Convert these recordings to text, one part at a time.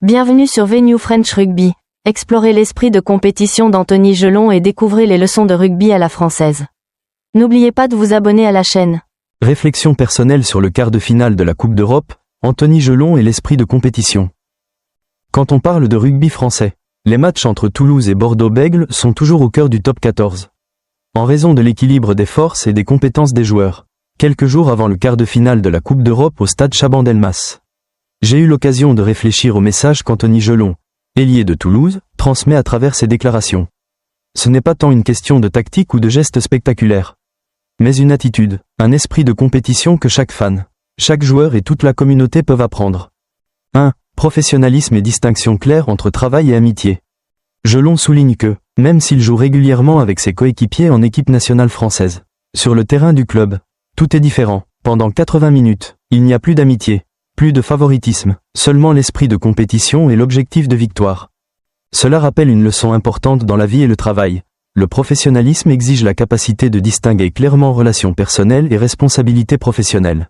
Bienvenue sur Venue French Rugby. Explorez l'esprit de compétition d'Anthony Gelon et découvrez les leçons de rugby à la française. N'oubliez pas de vous abonner à la chaîne. Réflexion personnelle sur le quart de finale de la Coupe d'Europe, Anthony Gelon et l'esprit de compétition. Quand on parle de rugby français, les matchs entre Toulouse et Bordeaux-Bègles sont toujours au cœur du top 14. En raison de l'équilibre des forces et des compétences des joueurs, quelques jours avant le quart de finale de la Coupe d'Europe au stade Chaban-Delmas. J'ai eu l'occasion de réfléchir au message qu'Anthony Gelon, ailier de Toulouse, transmet à travers ses déclarations. Ce n'est pas tant une question de tactique ou de gestes spectaculaires, mais une attitude, un esprit de compétition que chaque fan, chaque joueur et toute la communauté peuvent apprendre. 1. Professionnalisme et distinction claire entre travail et amitié. Gelon souligne que, même s'il joue régulièrement avec ses coéquipiers en équipe nationale française, sur le terrain du club, tout est différent. Pendant 80 minutes, il n'y a plus d'amitié, plus de favoritisme, seulement l'esprit de compétition et l'objectif de victoire. Cela rappelle une leçon importante dans la vie et le travail. Le professionnalisme exige la capacité de distinguer clairement relations personnelles et responsabilités professionnelles.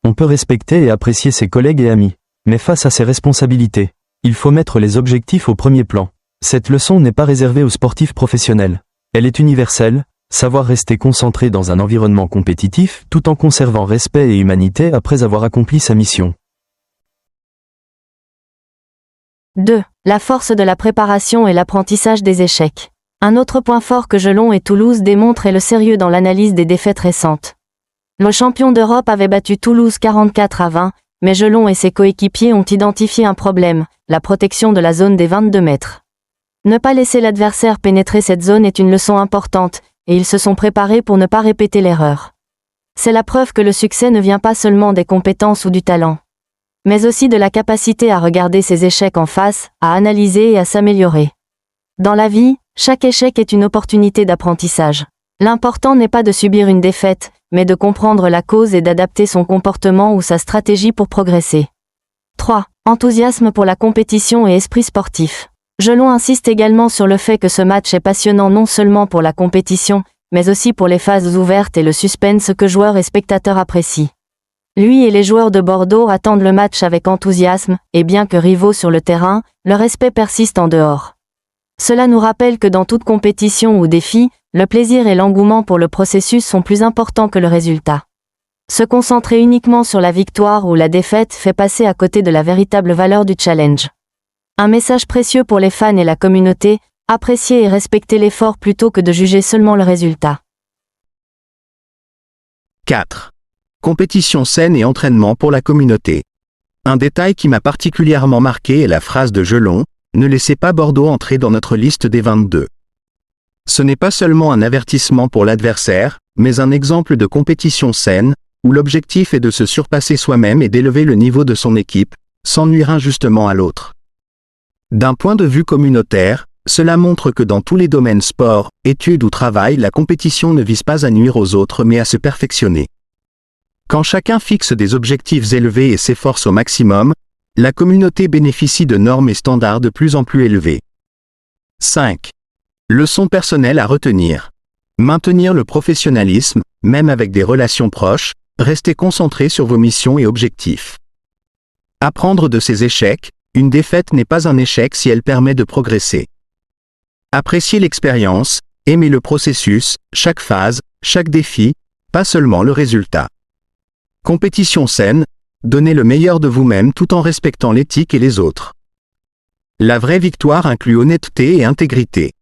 On peut respecter et apprécier ses collègues et amis, mais face à ses responsabilités, il faut mettre les objectifs au premier plan. Cette leçon n'est pas réservée aux sportifs professionnels. Elle est universelle, savoir rester concentré dans un environnement compétitif tout en conservant respect et humanité après avoir accompli sa mission. 2. La force de la préparation et l'apprentissage des échecs. Un autre point fort que Gelon et Toulouse démontrent est le sérieux dans l'analyse des défaites récentes. Le champion d'Europe avait battu Toulouse 44-20, mais Gelon et ses coéquipiers ont identifié un problème, la protection de la zone des 22 mètres. Ne pas laisser l'adversaire pénétrer cette zone est une leçon importante, et ils se sont préparés pour ne pas répéter l'erreur. C'est la preuve que le succès ne vient pas seulement des compétences ou du talent, mais aussi de la capacité à regarder ses échecs en face, à analyser et à s'améliorer. Dans la vie, chaque échec est une opportunité d'apprentissage. L'important n'est pas de subir une défaite, mais de comprendre la cause et d'adapter son comportement ou sa stratégie pour progresser. 3. Enthousiasme pour la compétition et esprit sportif. Gelon insiste également sur le fait que ce match est passionnant non seulement pour la compétition, mais aussi pour les phases ouvertes et le suspense que joueurs et spectateurs apprécient. Lui et les joueurs de Bordeaux attendent le match avec enthousiasme, et bien que rivaux sur le terrain, le respect persiste en dehors. Cela nous rappelle que dans toute compétition ou défi, le plaisir et l'engouement pour le processus sont plus importants que le résultat. Se concentrer uniquement sur la victoire ou la défaite fait passer à côté de la véritable valeur du challenge. Un message précieux pour les fans et la communauté, apprécier et respecter l'effort plutôt que de juger seulement le résultat. 4. Compétition saine et entraînement pour la communauté. Un détail qui m'a particulièrement marqué est la phrase de Gelon, « Ne laissez pas Bordeaux entrer dans notre liste des 22 ». Ce n'est pas seulement un avertissement pour l'adversaire, mais un exemple de compétition saine, où l'objectif est de se surpasser soi-même et d'élever le niveau de son équipe, sans nuire injustement à l'autre. D'un point de vue communautaire, cela montre que dans tous les domaines sport, études ou travail, la compétition ne vise pas à nuire aux autres mais à se perfectionner. Quand chacun fixe des objectifs élevés et s'efforce au maximum, la communauté bénéficie de normes et standards de plus en plus élevés. 5. Leçon personnelle à retenir. Maintenir le professionnalisme, même avec des relations proches, restez concentré sur vos missions et objectifs. Apprendre de ses échecs, une défaite n'est pas un échec si elle permet de progresser. Appréciez l'expérience, aimez le processus, chaque phase, chaque défi, pas seulement le résultat. Compétition saine, donnez le meilleur de vous-même tout en respectant l'éthique et les autres. La vraie victoire inclut honnêteté et intégrité.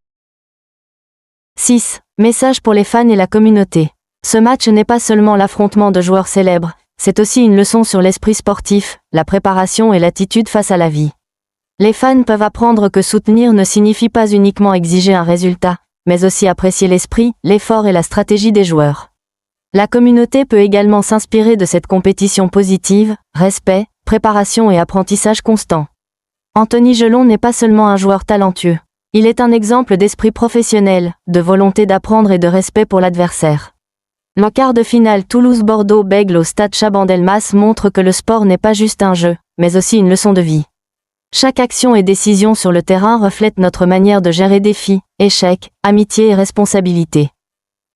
6. Message pour les fans et la communauté. Ce match n'est pas seulement l'affrontement de joueurs célèbres, c'est aussi une leçon sur l'esprit sportif, la préparation et l'attitude face à la vie. Les fans peuvent apprendre que soutenir ne signifie pas uniquement exiger un résultat, mais aussi apprécier l'esprit, l'effort et la stratégie des joueurs. La communauté peut également s'inspirer de cette compétition positive, respect, préparation et apprentissage constant. Anthony Gelon n'est pas seulement un joueur talentueux. Il est un exemple d'esprit professionnel, de volonté d'apprendre et de respect pour l'adversaire. Le quart de finale Toulouse-Bordeaux-Bègles au stade Chaban-Delmas montre que le sport n'est pas juste un jeu, mais aussi une leçon de vie. Chaque action et décision sur le terrain reflète notre manière de gérer défis, échecs, amitié et responsabilité.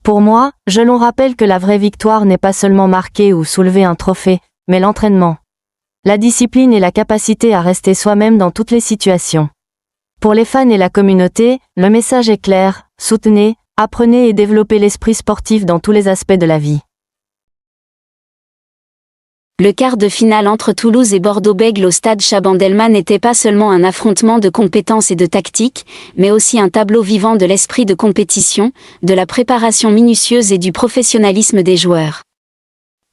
Pour moi, Gelon rappelle que la vraie victoire n'est pas seulement marquer ou soulever un trophée, mais l'entraînement. La discipline et la capacité à rester soi-même dans toutes les situations. Pour les fans et la communauté, le message est clair, soutenez, apprenez et développez l'esprit sportif dans tous les aspects de la vie. Le quart de finale entre Toulouse et Bordeaux-Bègles au stade Chabandelma n'était pas seulement un affrontement de compétences et de tactique, mais aussi un tableau vivant de l'esprit de compétition, de la préparation minutieuse et du professionnalisme des joueurs.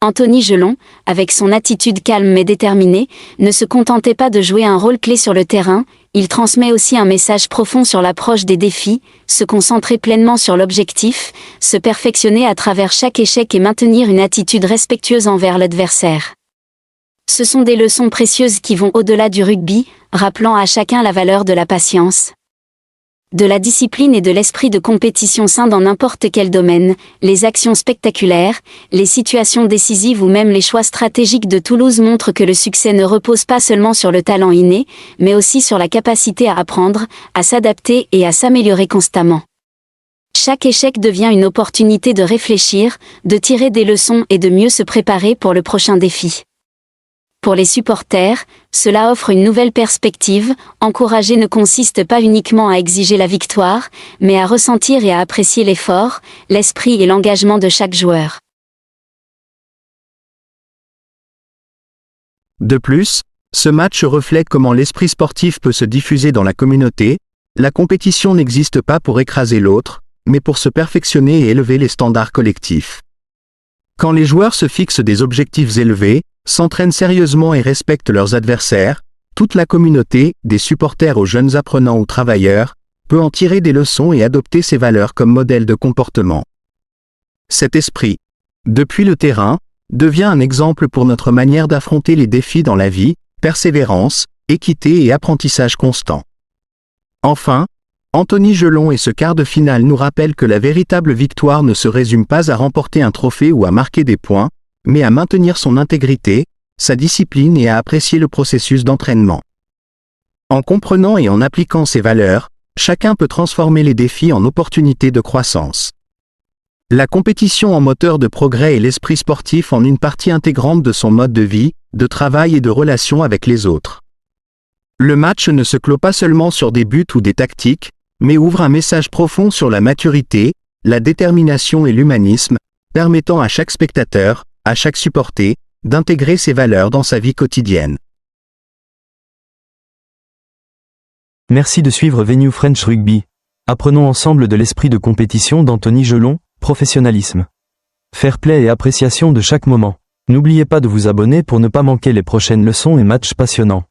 Anthony Gelon, avec son attitude calme mais déterminée, ne se contentait pas de jouer un rôle clé sur le terrain, il transmet aussi un message profond sur l'approche des défis, se concentrer pleinement sur l'objectif, se perfectionner à travers chaque échec et maintenir une attitude respectueuse envers l'adversaire. Ce sont des leçons précieuses qui vont au-delà du rugby, rappelant à chacun la valeur de la patience, de la discipline et de l'esprit de compétition sain dans n'importe quel domaine. Les actions spectaculaires, les situations décisives ou même les choix stratégiques de Toulouse montrent que le succès ne repose pas seulement sur le talent inné, mais aussi sur la capacité à apprendre, à s'adapter et à s'améliorer constamment. Chaque échec devient une opportunité de réfléchir, de tirer des leçons et de mieux se préparer pour le prochain défi. Pour les supporters, cela offre une nouvelle perspective. Encourager ne consiste pas uniquement à exiger la victoire, mais à ressentir et à apprécier l'effort, l'esprit et l'engagement de chaque joueur. De plus, ce match reflète comment l'esprit sportif peut se diffuser dans la communauté. La compétition n'existe pas pour écraser l'autre, mais pour se perfectionner et élever les standards collectifs. Quand les joueurs se fixent des objectifs élevés, s'entraînent sérieusement et respectent leurs adversaires, toute la communauté, des supporters aux jeunes apprenants ou travailleurs, peut en tirer des leçons et adopter ces valeurs comme modèle de comportement. Cet esprit, depuis le terrain, devient un exemple pour notre manière d'affronter les défis dans la vie, persévérance, équité et apprentissage constant. Enfin, Anthony Gelon et ce quart de finale nous rappellent que la véritable victoire ne se résume pas à remporter un trophée ou à marquer des points, mais à maintenir son intégrité, sa discipline et à apprécier le processus d'entraînement. En comprenant et en appliquant ces valeurs, chacun peut transformer les défis en opportunités de croissance. La compétition en moteur de progrès et l'esprit sportif en une partie intégrante de son mode de vie, de travail et de relation avec les autres. Le match ne se clôt pas seulement sur des buts ou des tactiques, mais ouvre un message profond sur la maturité, la détermination et l'humanisme, permettant à chaque spectateur, à chaque supporter, d'intégrer ces valeurs dans sa vie quotidienne. Merci de suivre Venue French Rugby. Apprenons ensemble de l'esprit de compétition d'Anthony Gelon, professionnalisme, fair play et appréciation de chaque moment. N'oubliez pas de vous abonner pour ne pas manquer les prochaines leçons et matchs passionnants.